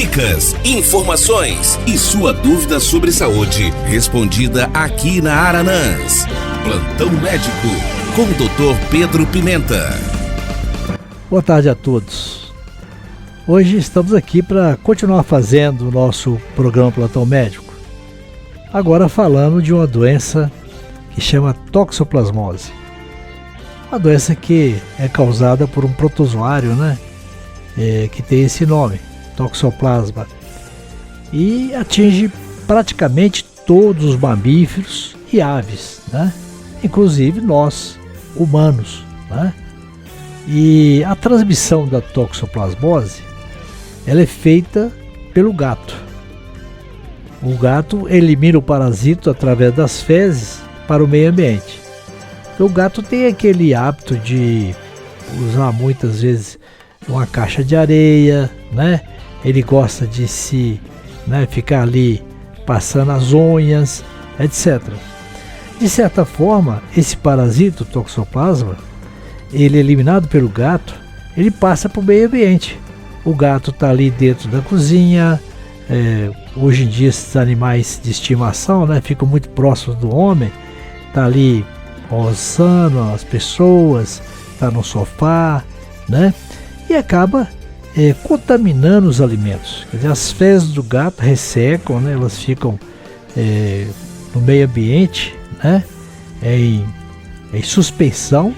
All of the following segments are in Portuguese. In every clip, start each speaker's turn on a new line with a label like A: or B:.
A: Dicas, informações e sua dúvida sobre saúde respondida aqui na Aranãs. Plantão Médico com o Dr. Pedro Pimenta.
B: Boa tarde a todos. Hoje estamos aqui para continuar fazendo o nosso programa Plantão Médico. Agora falando de uma doença que chama toxoplasmose. Uma doença que é causada por um protozoário, que tem esse nome, toxoplasma, e atinge praticamente todos os mamíferos e aves, inclusive nós, humanos. E a transmissão da toxoplasmose, ela é feita pelo gato. O gato elimina o parasito através das fezes para o meio ambiente. O gato tem aquele hábito de usar muitas vezes uma caixa de areia, Ele gosta de ficar ali passando as unhas, etc. De certa forma, esse parasito, toxoplasma, ele é eliminado pelo gato, ele passa para o meio ambiente. O gato está ali dentro da cozinha. Hoje em dia esses animais de estimação ficam muito próximos do homem, está ali roçando as pessoas, está no sofá, e acaba contaminando os alimentos. Quer dizer, as fezes do gato ressecam, elas ficam no meio ambiente, em suspensão,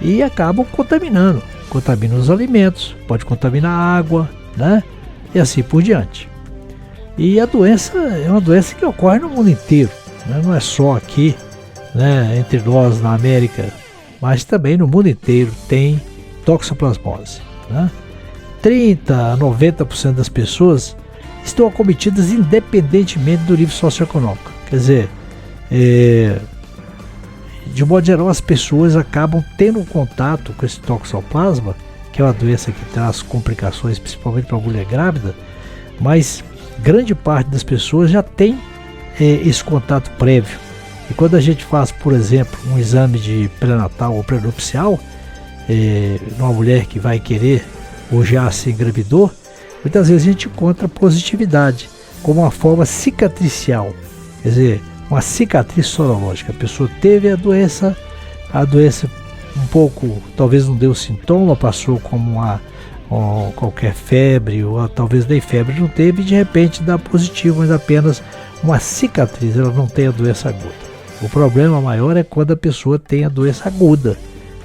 B: e acabam contaminando os alimentos, pode contaminar a água, e assim por diante. E a doença é uma doença que ocorre no mundo inteiro, não é só aqui, entre nós na América, mas também no mundo inteiro tem toxoplasmose. 30 a 90% das pessoas estão acometidas independentemente do nível socioeconômico. Quer dizer, de modo geral, as pessoas acabam tendo contato com esse toxoplasma, que é uma doença que traz complicações, principalmente para a mulher grávida, mas grande parte das pessoas já tem esse contato prévio. E quando a gente faz, por exemplo, um exame de pré-natal ou pré-nupcial, numa mulher que vai querer ou já se engravidou, muitas vezes a gente encontra positividade como uma forma cicatricial, quer dizer, uma cicatriz sorológica. A pessoa teve a doença um pouco, talvez não deu sintoma, passou como qualquer febre, ou talvez nem febre não teve, e de repente dá positivo, mas apenas uma cicatriz, ela não tem a doença aguda. O problema maior é quando a pessoa tem a doença aguda.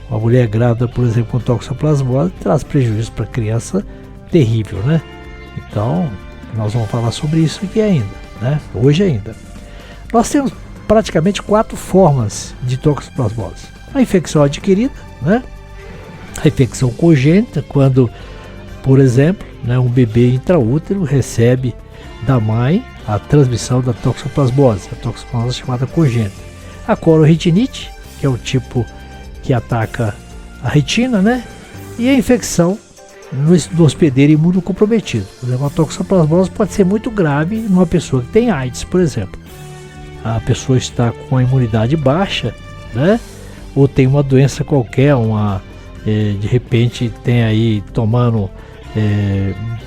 B: Uma mulher grávida, por exemplo, com toxoplasmose, traz prejuízo para a criança terrível, Então, nós vamos falar sobre isso aqui ainda, Hoje ainda. Nós temos praticamente 4 formas de toxoplasmose. A infecção adquirida, a infecção congênita, quando, por exemplo, um bebê intraútero recebe da mãe a transmissão da toxoplasmose, a toxoplasmose chamada congênita. A clororetinite, que é o tipo que ataca a retina, e a infecção no hospedeiro imunocomprometido. Por exemplo, a toxoplasmose pode ser muito grave numa pessoa que tem AIDS, por exemplo. A pessoa está com a imunidade baixa, ou tem uma doença qualquer, de repente tem aí tomando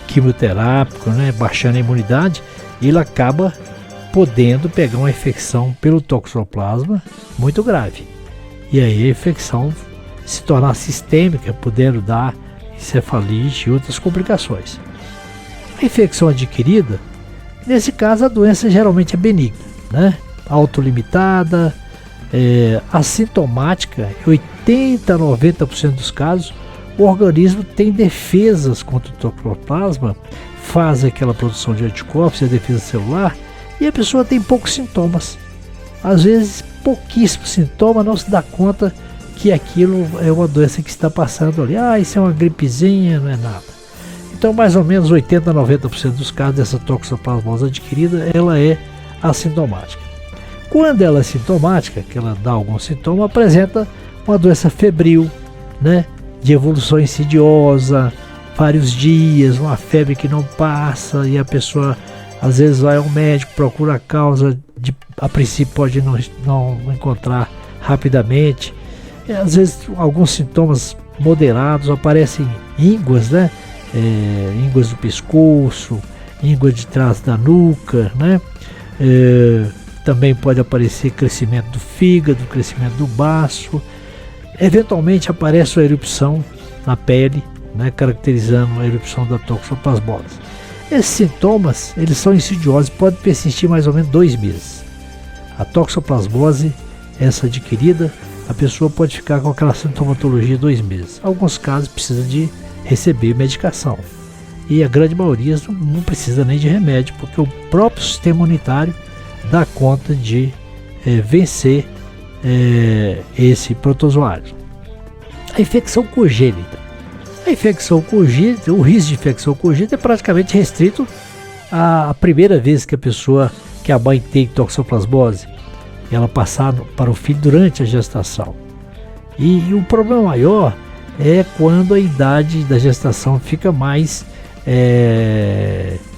B: quimioterápico, baixando a imunidade, e ele acaba podendo pegar uma infecção pelo toxoplasma muito grave. E aí a infecção se tornar sistêmica, podendo dar encefalite e outras complicações. A infecção adquirida, nesse caso a doença geralmente é benigna, autolimitada, assintomática. Em 80 a 90% dos casos, o organismo tem defesas contra o toxoplasma, faz aquela produção de anticorpos e a defesa celular, e a pessoa tem poucos sintomas. Às vezes, pouquíssimos sintomas, não se dá conta que aquilo é uma doença que está passando ali. Isso é uma gripezinha, não é nada. Então, mais ou menos 80 a 90% dos casos dessa toxoplasmose adquirida, ela é assintomática. Quando ela é sintomática, que ela dá algum sintoma, apresenta uma doença febril, de evolução insidiosa, vários dias, uma febre que não passa, e a pessoa às vezes vai ao médico, procura a causa, a princípio pode não encontrar rapidamente. Às vezes alguns sintomas moderados, aparecem ínguas, ínguas do pescoço, ínguas de trás da nuca, né? Também pode aparecer crescimento do fígado, crescimento do baço. Eventualmente aparece uma erupção na pele, né, caracterizando a erupção da toxoplasmose. Esses sintomas, eles são insidiosos, podem persistir mais ou menos 2 meses. A toxoplasmose, essa adquirida, a pessoa pode ficar com aquela sintomatologia 2 meses. Em alguns casos precisa de receber medicação. E a grande maioria não precisa nem de remédio, porque o próprio sistema imunitário dá conta de vencer esse protozoário. A infecção congênita. A infecção congênita, o risco de infecção congênita é praticamente restrito à primeira vez que a mãe tem toxoplasmose, ela passar para o filho durante a gestação. E o problema maior é quando a idade da gestação fica mais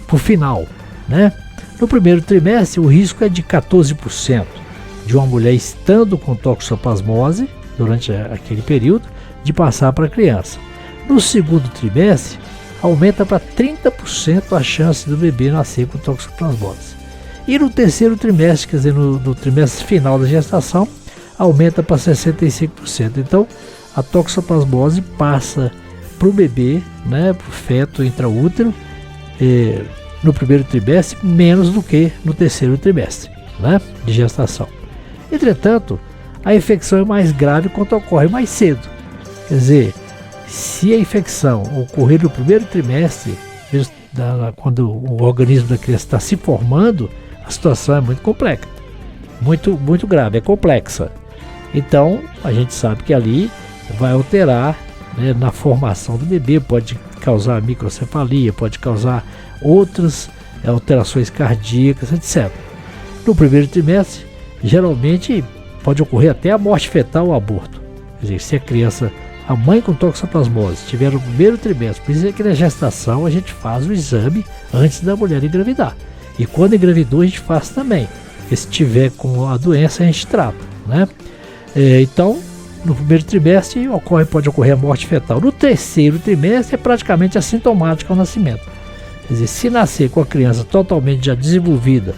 B: para o final, né? No primeiro trimestre, o risco é de 14% de uma mulher estando com toxoplasmose durante aquele período de passar para a criança. No segundo trimestre, aumenta para 30% a chance do bebê nascer com toxoplasmose. E no terceiro trimestre, quer dizer, no trimestre final da gestação, aumenta para 65%. Então, a toxoplasmose passa para o bebê, né, para o feto intraútero, no primeiro trimestre, menos do que no terceiro trimestre, né, de gestação. Entretanto, a infecção é mais grave quando ocorre mais cedo. Quer dizer, se a infecção ocorrer no primeiro trimestre, quando o organismo da criança está se formando, a situação é muito complexa, muito grave, é complexa. Então, a gente sabe que ali vai alterar, né, na formação do bebê, pode causar microcefalia, pode causar outras alterações cardíacas, etc. No primeiro trimestre, geralmente pode ocorrer até a morte fetal ou aborto. Quer dizer, se a mãe com toxoplasmose estiver no primeiro trimestre, por isso é que na gestação a gente faz o exame antes da mulher engravidar. E quando engravidou a gente faz também. Porque se tiver com a doença a gente trata, né? Então, no primeiro trimestre pode ocorrer a morte fetal. No terceiro trimestre é praticamente assintomático ao nascimento. Quer dizer, se nascer com a criança totalmente já desenvolvida,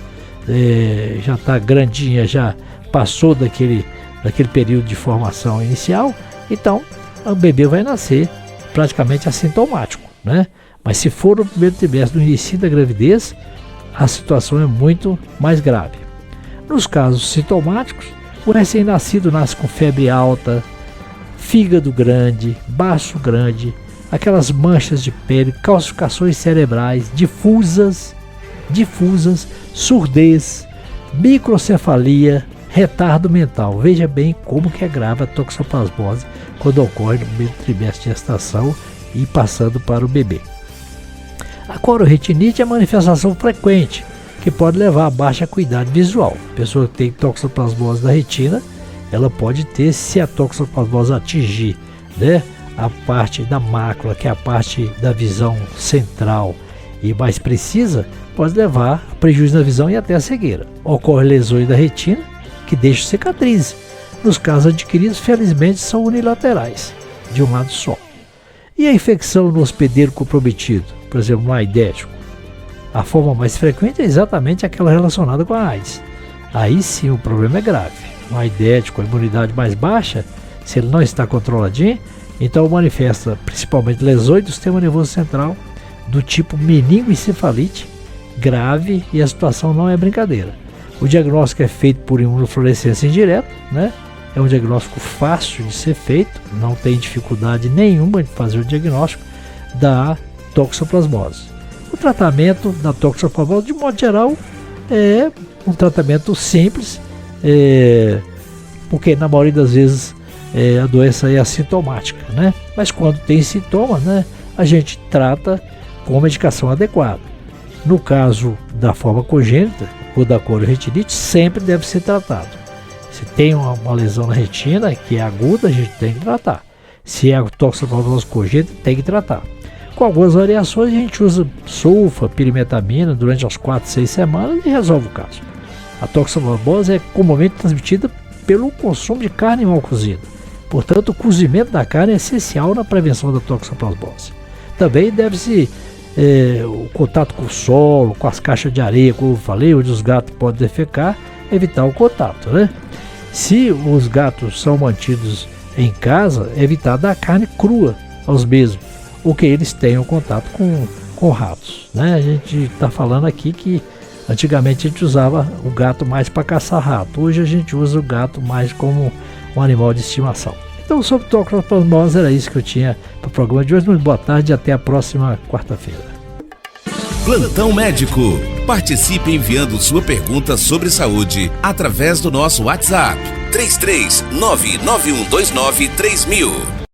B: já está grandinha, já passou daquele período de formação inicial, então o bebê vai nascer praticamente assintomático, né? Mas se for no primeiro trimestre, no início da gravidez, a situação é muito mais grave. Nos casos sintomáticos, o recém-nascido nasce com febre alta, fígado grande, baço grande, aquelas manchas de pele, calcificações cerebrais difusas, surdez, microcefalia, retardo mental. Veja bem como que é grave a toxoplasmose quando ocorre no primeiro trimestre de gestação e passando para o bebê. A cororetinite é manifestação frequente, que pode levar a baixa acuidade visual. A pessoa que tem toxoplasmose da retina, ela pode ter, se a toxoplasmose atingir, né, a parte da mácula, que é a parte da visão central e mais precisa, pode levar a prejuízo na visão e até a cegueira. Ocorre lesões da retina que deixam cicatrizes. Nos casos adquiridos, felizmente, são unilaterais, de um lado só. E a infecção no hospedeiro comprometido, por exemplo, no aidético? A forma mais frequente é exatamente aquela relacionada com a AIDS. Aí sim o problema é grave. No aidético, a imunidade mais baixa, se ele não está controladinho, então manifesta principalmente lesões do sistema nervoso central, do tipo meningoencefalite, grave, e a situação não é brincadeira. O diagnóstico é feito por imunofluorescência indireta, né? É um diagnóstico fácil de ser feito, não tem dificuldade nenhuma de fazer o diagnóstico da toxoplasmose. O tratamento da toxoplasmose, de modo geral, é um tratamento simples, porque na maioria das vezes a doença é assintomática, né? Mas quando tem sintomas, né, a gente trata com medicação adequada. No caso da forma congênita ou da cororetinite, sempre deve ser tratado. Se tem uma lesão na retina que é aguda, a gente tem que tratar. Se é a toxoplasmose congênita, tem que tratar. Com algumas variações, a gente usa sulfa, pirimetamina durante as 4, 6 semanas e resolve o caso. A toxoplasmose é comumente transmitida pelo consumo de carne mal cozida. Portanto, o cozimento da carne é essencial na prevenção da toxoplasmose. também deve-se o contato com o solo, com as caixas de areia, como eu falei, onde os gatos podem defecar, evitar o contato, né? Se os gatos são mantidos em casa, evitar dar carne crua aos mesmos, ou que eles tenham contato com ratos, né? A gente está falando aqui que antigamente a gente usava o gato mais para caçar rato, hoje a gente usa o gato mais como um animal de estimação. Então, sobre toxoplasmose, era isso que eu tinha para o programa de hoje. Muito boa tarde e até a próxima quarta-feira.
A: Plantão Médico. Participe enviando sua pergunta sobre saúde através do nosso WhatsApp 33991293000.